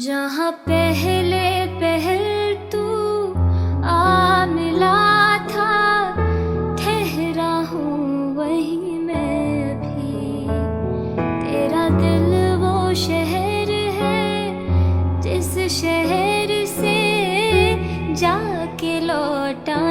जहाँ पहले पहल तू आ मिला था, ठहरा हूँ वहीं मैं भी। तेरा दिल वो शहर है जिस शहर से जाके लौटा